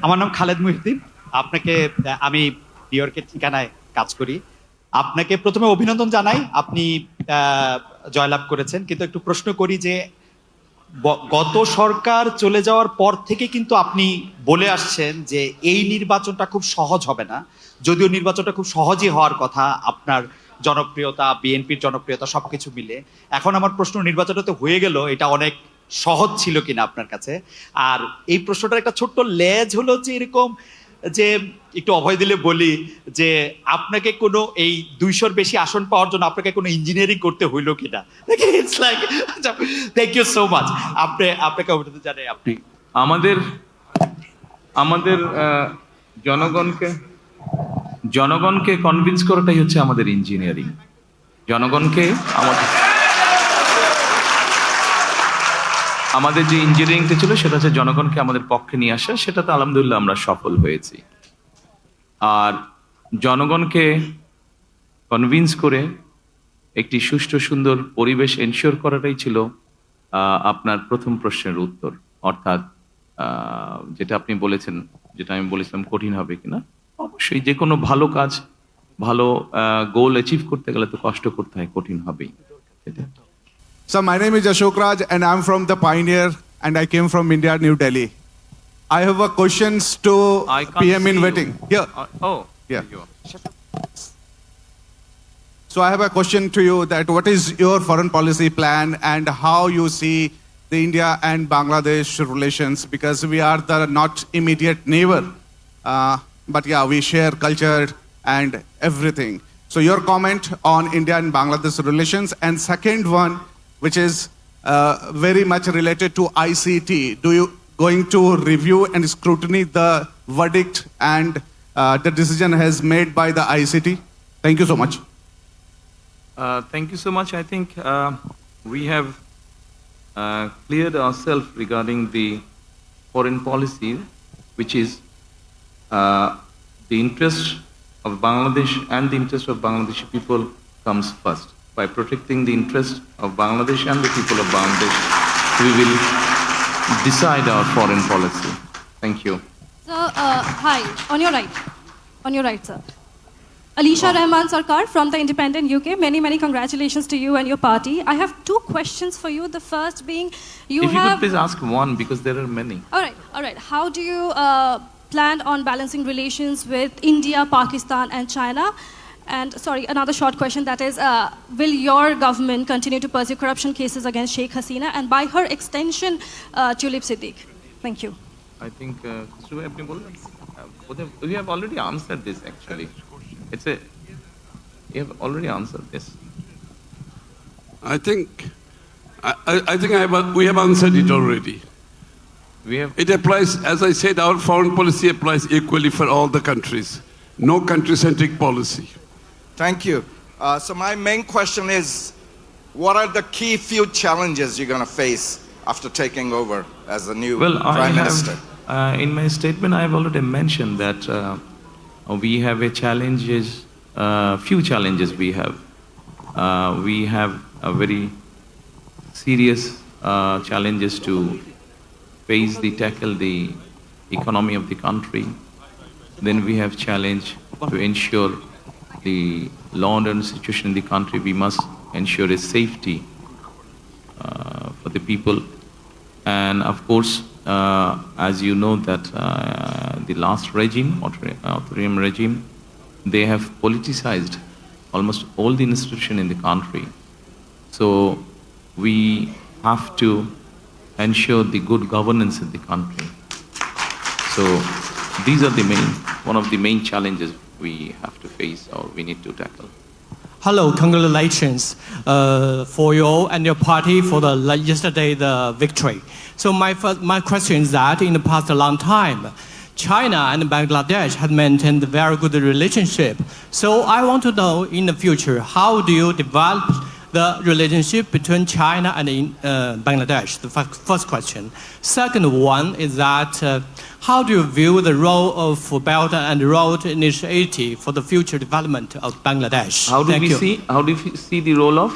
আমার নাম খালেদ মুহিউদ্দিন। আপনাকে আমি নিউ ইয়র্কের ঠিকানায় কাজ করি। আপনাকে প্রথমে অভিনন্দন জানাই, আপনি জয়লাভ করেছেন। কিন্তু একটু প্রশ্ন করি যে গত সরকার চলে যাওয়ার পর থেকে কিন্তু আপনি বলে আসছেন যে এই নির্বাচনটা খুব সহজ হবে না, যদিও নির্বাচনটা খুব সহজই হওয়ার কথা আপনার জনপ্রিয়তা, বিএনপির জনপ্রিয়তা সবকিছু মিলে। এখন আমার প্রশ্ন, নির্বাচনটা তো হয়ে গেল, এটা অনেক সহজ ছিল কিনা আপনার কাছে? আর এই প্রশ্নটার একটা ছোট্ট লেজ হলো যে এরকম যে একটু অভয় দিলে বলি যে আপনাকে কোনো এই 200-র বেশি আসন পাওয়ার জন্য আপনাকে কোনো ইঞ্জিনিয়ারিং করতে হইলো কিনা? It's like, thank you so much. আপনাকে অভিনন্দন জানাই। আপনি আমাদের আমাদের জনগণকে জনগণকে কনভিন্স করাটাই হচ্ছে আমাদের ইঞ্জিনিয়ারিং। জনগণকে আমাদের যে ইঞ্জিনিয়ারিংটা ছিল সেটা হচ্ছে জনগণকে আমাদের পক্ষে নিয়ে আসা, সেটাতে আলহামদুলিল্লাহ আমরা সফল হয়েছি। আর জনগণকে কনভিন্স করে একটি সুষ্ঠু সুন্দর পরিবেশ এনশিওর করাটাই ছিল আপনার প্রথম প্রশ্নের উত্তর। অর্থাৎ যেটা আপনি বলেছেন, যেটা আমি বলেছিলাম কঠিন হবে কিনা, অবশ্যই যে কোনো ভালো কাজ, ভালো গোল অ্যাচিভ করতে গেলে তো কষ্ট করতে হয়, কঠিন হবেই। So my name is Ashok Raj and I'm from the Pioneer and I came from India, New Delhi. I have a questions to I can't PM in see waiting. you. Here. Oh, Yeah. you are. So I have a question to you that what is your foreign policy plan and how you see the India and Bangladesh relations, because we are the not immediate neighbor, but yeah, we share culture and everything. So your comment on India and Bangladesh relations, and second one, which is very much related to ICT. Do you going to review and scrutiny the verdict and the decision has made by the ICT? Thank you so much. Thank you so much. I think we have cleared ourselves regarding the foreign policy, which is the interest of Bangladesh and the interest of Bangladeshi people comes first. By protecting the interest of Bangladesh and the people of Bangladesh, we will decide our foreign policy. Thank you. So, hi, on your right, sir. Alisha Rahman Sarkar from the Independent UK. Many congratulations to you and your party. I have two questions for you. The first being, If you could please ask one, because there are many. All right. How do you plan on balancing relations with India, Pakistan, and China? And sorry, another short question, that is, will your government continue to pursue corruption cases against Sheikh Hasina and by her extension, Tulip Siddiq? Thank you. I think we have already answered this actually. You have already answered this. I think we have answered it already. It applies, as I said, our foreign policy applies equally for all the countries. No country-centric policy. Thank you. So my main question is, what are the key few challenges you're going to face after taking over as the new Prime Minister? In my statement, I have already mentioned that we have few challenges we have. We have a very serious challenges to tackle the economy of the country. Then we have challenge to ensure the law and order situation in the country. We must ensure a safety for the people. And of course, as you know that the last regime, authoritarian regime, they have politicized almost all the institutions in the country. So we have to ensure the good governance in the country. So these are one of the main challenges we have to face or we need to tackle. Hello, congratulations for you and your party for yesterday the victory. So my question is that in the past a long time, China and Bangladesh had maintained a very good relationship. So I want to know in the future, how do you develop the relationship between China and Bangladesh? The first question. Second one is that how do you view the role of Belt and Road Initiative for the future development of Bangladesh? How do you see the role of?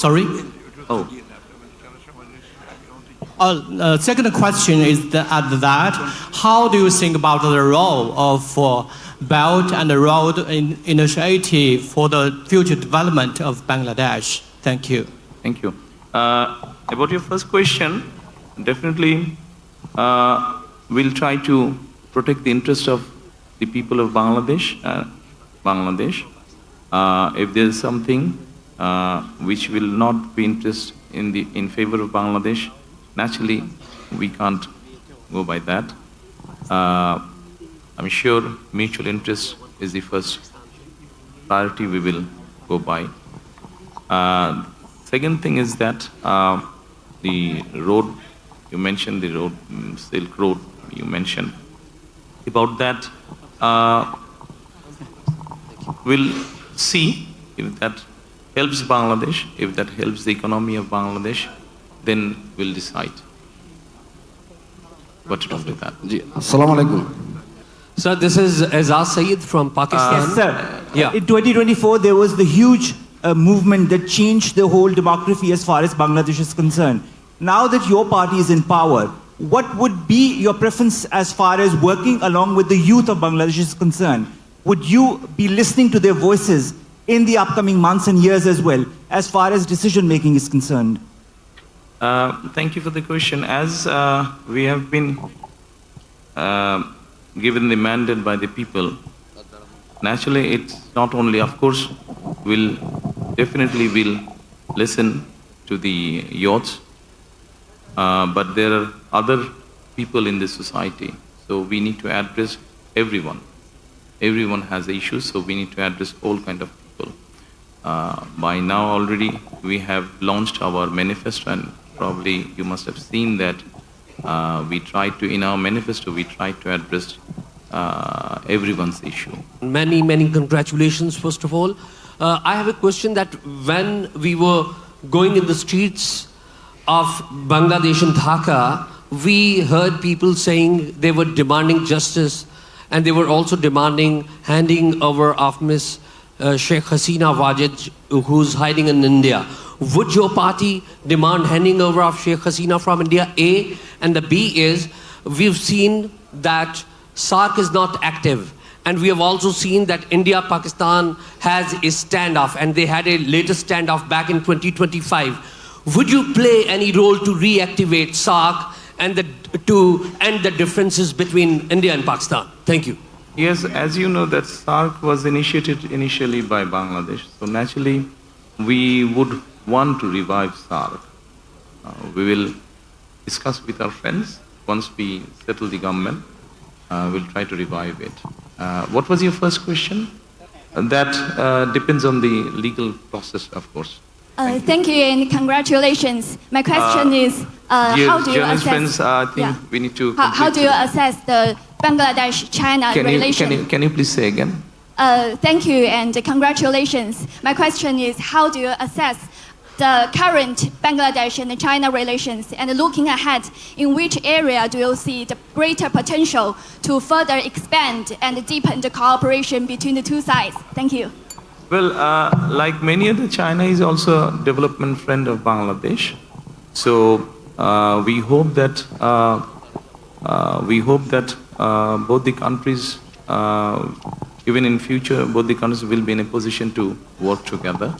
Sorry? Oh. Second question is how do you think about the role of Belt and Road Initiative for the future development of Bangladesh? Thank you. Thank you. About your first question, definitely we'll try to protect the interest of the people of Bangladesh. If there is something which will not be in favor of Bangladesh, naturally we can't go by that. I'm sure mutual interest is the first priority we will go by. Second thing is that the road, you mentioned the road, Silk Road, you mentioned. About that, we'll see if that helps Bangladesh, if that helps the economy of Bangladesh, then we'll decide what to do with that. Assalamu alaikum. Sir, this is Azaz Saeed from Pakistan. Yes, sir. Yeah. In 2024, there was the huge movement that changed the whole demography as far as Bangladesh is concerned. Now that your party is in power, what would be your preference as far as working along with the youth of Bangladesh is concerned? Would you be listening to their voices in the upcoming months and years as well, as far as decision making is concerned? Thank you for the question. As we have been given the mandate by the people, naturally it's not only, of course, we'll definitely will listen to the youths, but there are other people in this society, so we need to address everyone. Everyone has issues, so we need to address all kind of people. By now already we have launched our manifesto, and probably you must have seen that in our manifesto we try to address everyone's issue. Many congratulations, first of all. I have a question that when we were going in the streets of Bangladesh and Dhaka, we heard people saying they were demanding justice, and they were also demanding handing over of Miss Sheikh Hasina Wajid, who's hiding in India. Would your party demand handing over of Sheikh Hasina from India? A. And the B is, we've seen that SARC is not active. And we have also seen that India-Pakistan has a standoff, and they had a latest standoff back in 2025. Would you play any role to reactivate SARC and to end the differences between India and Pakistan? Thank you. Yes, as you know, that SARC was initiated initially by Bangladesh, so naturally we would want to revive SARC. We will discuss with our friends once we settle the government. We'll try to revive it. What was your first question? That depends on the legal process, of course. Thank you and congratulations. My question is, how do you journalist assess? friends, I think we need to. How do you assess the Bangladesh-China relation? Can you please say again? Thank you and congratulations. My question is, how do you assess the current Bangladesh and China relations, and looking ahead, in which area do you see the greater potential to further expand and deepen the cooperation between the two sides? Thank you. Well, like many other, China is also a development friend of Bangladesh. So we hope that both the countries, even in future, both the countries will be in a position to work together.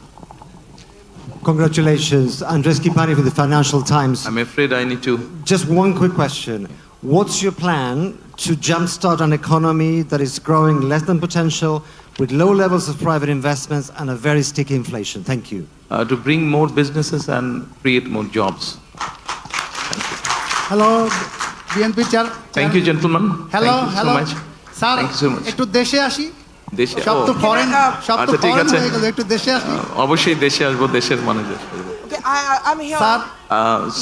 Congratulations, Andres Kipani for the Financial Times. I'm afraid I need to. Just one quick question. What's your plan to jumpstart an economy that is growing less than potential, with low levels of private investments and a very sticky inflation? Thank you. To bring more businesses and create more jobs. Thank you. Hello, BNP chair. Thank you, gentlemen. Hello, Thank you so much. Sir, Thank you so much. একটু দেশে আসি। দেশে সব তো foreign, সব তো আচ্ছা ঠিক ফরেন আছে। হয়ে গেল, একটু দেশে আসি। অবশ্যই দেশে আসবো, দেশের মানে দেশ করবো। Okay, I'm here. Sir,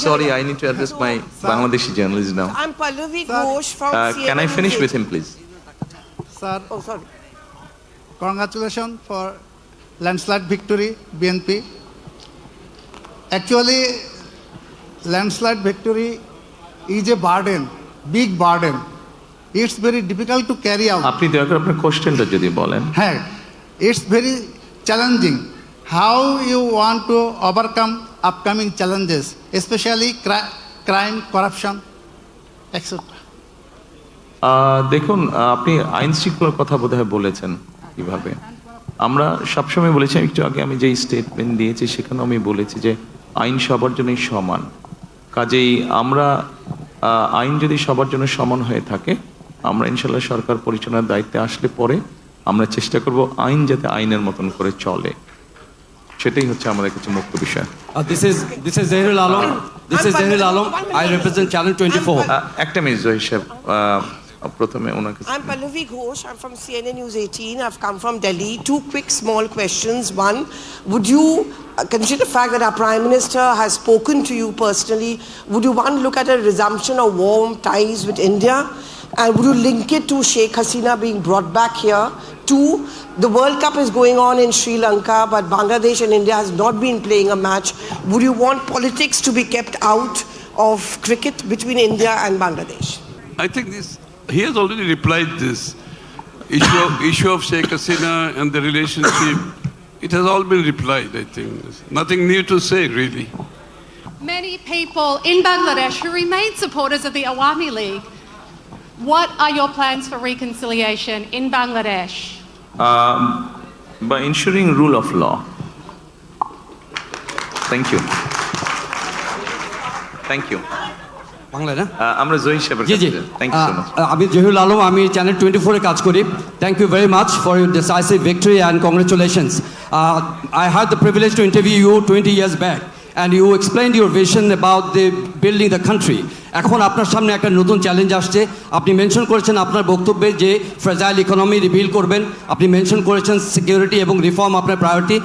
Sorry, I need to address my Bangladeshi journalist now. I'm Pallavi Ghosh from CNN. Can I finish with him, please? sir, Oh, sorry. congratulations for landslide victory, BNP. Actually, landslide victory is a burden, big burden. It's very difficult to carry out. আপনি দয়া করে আপনার কোশ্চেনটা যদি বলেন। হ্যাঁ, it's very challenging. How you want to overcome upcoming challenges, especially crime, corruption, etc. দেখুন আপনি আইন শৃঙ্খলার কথা বোধহয় বলেছেন কিভাবে আমরা সবসময় বলেছি একটু আগে আমি যেই স্টেটমেন্ট দিয়েছি সেখানে আমি বলেছি যে আইন সবার জন্যই সমান কাজেই আমরা আইন যদি সবার জন্য সমান হয়ে থাকে আমরা ইনশাল্লাহ সরকার পরিচালনার দায়িত্বে আসলে পরে আমরা চেষ্টা করব আইন যাতে আইনের মতন করে চলে সেটাই হচ্ছে আমাদের কাছে মুখ্য বিষয় This is Zahirul Alam. This is Zahirul Alam. I represent Channel 24. একটা মিনিট জহির সাহেব প্রথমে ওনাকে I'm Pallavi Ghosh. I'm from CNN News 18. I've come from Delhi. Two quick small questions. One, would you consider the fact that our Prime Minister has spoken to you personally? Would you, one, look at a resumption of warm ties with India? And would you link it to Sheikh Hasina being brought back here? Two, the World Cup is going on in Sri Lanka, but Bangladesh and India has not been playing a match. Would you want politics to be kept out of cricket between India and Bangladesh? I think he has already replied this. Issue of Sheikh Hasina and the relationship, it has all been replied, I think. There's nothing new to say, really. Many people in Bangladesh who remain supporters of the Awami League. What are your plans for reconciliation in Bangladesh? By ensuring rule of law. Thank you. Thank you. Bangla না আমরা জহির সাহেবের জি জি thank you so much আমি জহিরুল আলম আমি channel 24 এ কাজ করি thank you very much for your decisive victory and congratulations I had the privilege to interview you 20 years back and you explained your vision about the building the country এখন আপনার সামনে একটা নতুন চ্যালেঞ্জ আসছে আপনি মেনশন করেছেন আপনার বক্তব্যে যে ফ্রেজাইল ইকোনমি রিবিল্ড করবেন আপনি মেনশন করেছেন সিকিউরিটি এবং রিফর্ম আপনার প্রায়োরিটি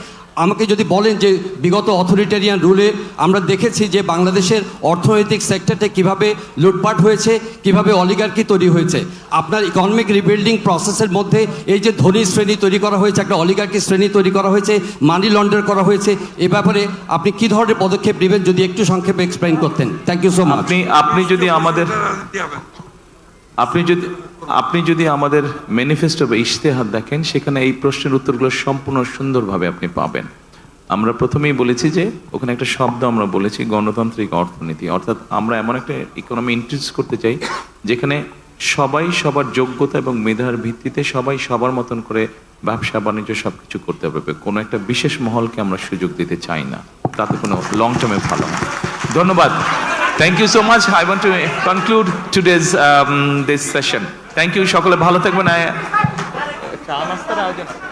আমাকে যদি বলেন যে বিগত অথরিটেরিয়ান রুলে আমরা দেখেছি যে বাংলাদেশের অর্থনৈতিক সেক্টরটা কিভাবে লুটপাট হয়েছে কিভাবে অলিগার্কি তৈরি হয়েছে আপনার ইকোনমিক রিবিল্ডিং প্রসেসের মধ্যে এই যে ধনী শ্রেণী তৈরি করা হয়েছে একটা অলিগার্কি শ্রেণী তৈরি করা হয়েছে মানি লন্ডার করা হয়েছে এ ব্যাপারে আপনি কি ধরনের পদক্ষেপ নেবেন যদি একটু সংক্ষেপে এক্সপ্লেইন করতেন থ্যাংক ইউ সো মাচ আপনি যদি আমাদের আপনি যদি আমাদের ম্যানিফেস্টো বা ইশতেহার দেখেন সেখানে এই প্রশ্নের উত্তরগুলো সম্পূর্ণ সুন্দরভাবে আপনি পাবেন আমরা প্রথমেই বলেছি যে ওখানে একটা শব্দ আমরা বলেছি গণতান্ত্রিক অর্থনীতি অর্থাৎ আমরা এমন একটা ইকোনমি ইন্ট্রোডিউস করতে চাই যেখানে সবাই সবার যোগ্যতা এবং মেধার ভিত্তিতে সবাই সবার মতন করে ব্যবসা বাণিজ্য সবকিছু করতে পারবে কোনো একটা বিশেষ মহলকে আমরা সুযোগ দিতে চাই না তাতে কোনো লং টার্মে ভালো না ধন্যবাদ Thank you so much. I want to conclude today's this session. Thank you. সকলে ভালো থাকবেন। চা নাস্তার আয়োজন